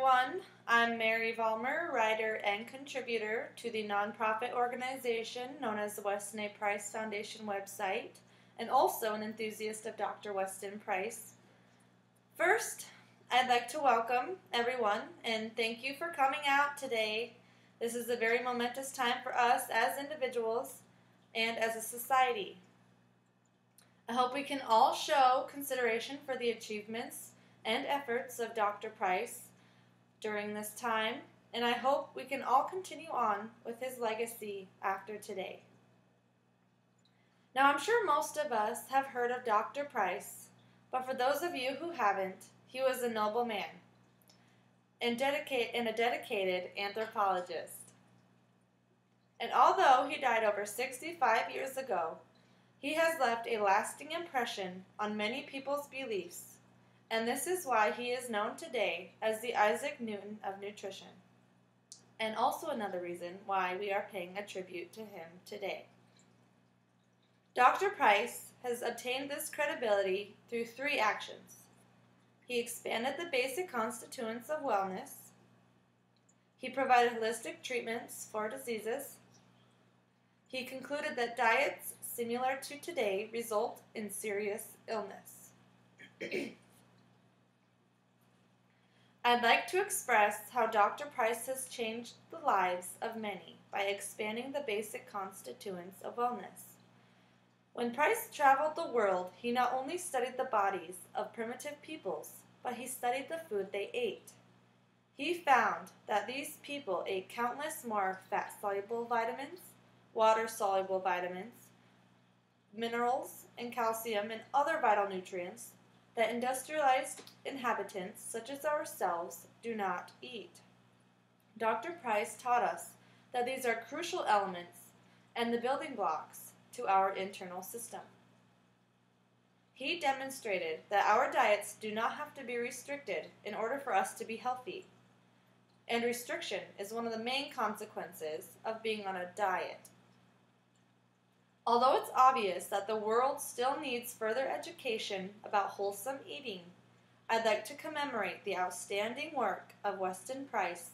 everyone. I'm Mary Vollmer, writer and contributor to the nonprofit organization known as the Weston A. Price Foundation website, and also an enthusiast of Dr. Weston Price. First, I'd like to welcome everyone and thank you for coming out today. This is a very momentous time for us as individuals and as a society. I hope we can all show consideration for the achievements and efforts of Dr. Price during this time, and I hope we can all continue on with his legacy after today. Now, I'm sure most of us have heard of Dr. Price, but for those of you who haven't, he was a noble man and a dedicated anthropologist. And although he died over 65 years ago, he has left a lasting impression on many people's beliefs, and this is why he is known today as the Isaac Newton of nutrition, and also another reason why we are paying a tribute to him today. Dr. Price has obtained this credibility through 3 actions. He expanded the basic constituents of wellness. He provided holistic treatments for diseases. He concluded that diets similar to today result in serious illness. I'd like to express how Dr. Price has changed the lives of many by expanding the basic constituents of wellness. When Price traveled the world, he not only studied the bodies of primitive peoples, but he studied the food they ate. He found that these people ate countless more fat-soluble vitamins, water-soluble vitamins, minerals, and calcium and other vital nutrients that industrialized inhabitants such as ourselves do not eat. Dr. Price taught us that these are crucial elements and the building blocks to our internal system. He demonstrated that our diets do not have to be restricted in order for us to be healthy, and restriction is one of the main consequences of being on a diet. Although it's obvious that the world still needs further education about wholesome eating, I'd like to commemorate the outstanding work of Weston Price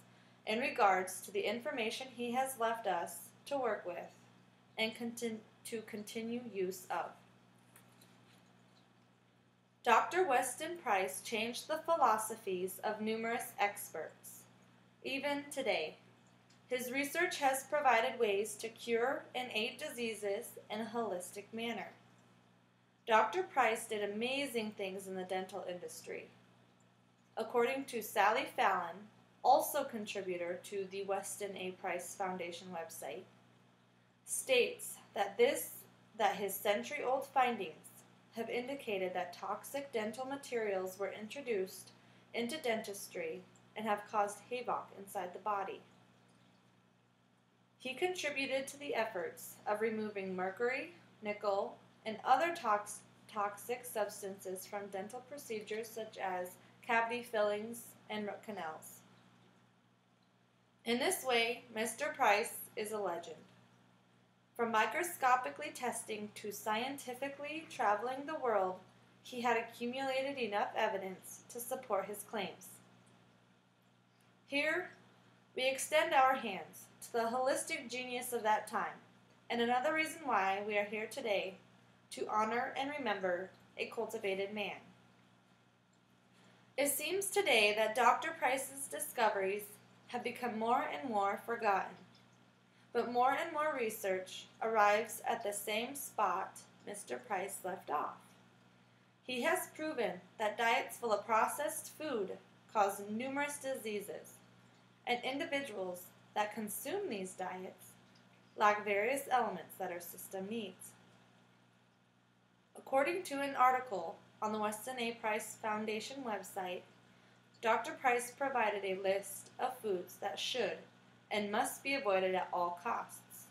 in regards to the information he has left us to work with and to continue use of. Dr. Weston Price changed the philosophies of numerous experts. Even today, his research has provided ways to cure and aid diseases in a holistic manner. Dr. Price did amazing things in the dental industry. According to Sally Fallon, also contributor to the Weston A. Price Foundation website, states that his century-old findings have indicated that toxic dental materials were introduced into dentistry and have caused havoc inside the body. He contributed to the efforts of removing mercury, nickel, and other toxic substances from dental procedures such as cavity fillings and root canals. In this way, Mr. Price is a legend. From microscopically testing to scientifically traveling the world, he had accumulated enough evidence to support his claims. Here, we extend our hands to the holistic genius of that time, and another reason why we are here today, to honor and remember a cultivated man. It seems today that Dr. Price's discoveries have become more and more forgotten, but more and more research arrives at the same spot Mr. Price left off. He has proven that diets full of processed food cause numerous diseases, and individuals that consume these diets lack various elements that our system needs. According to an article on the Weston A. Price Foundation website, Dr. Price provided a list of foods that should and must be avoided at all costs.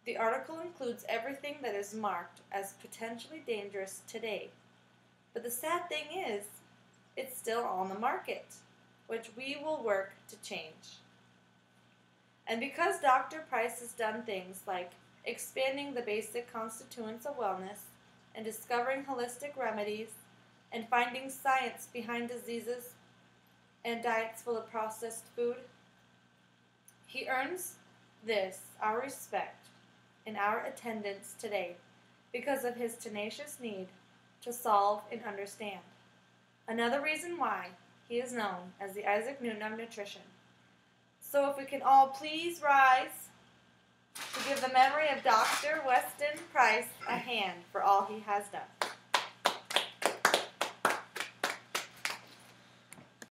The article includes everything that is marked as potentially dangerous today, but the sad thing is, it's still on the market, which we will work to change. And because Dr. Price has done things like expanding the basic constituents of wellness and discovering holistic remedies and finding science behind diseases, and diets full of processed food. He earns this, our respect, and our attendance today because of his tenacious need to solve and understand. Another reason why he is known as the Isaac Newton of nutrition. So if we can all please rise to give the memory of Dr. Weston Price a hand for all he has done.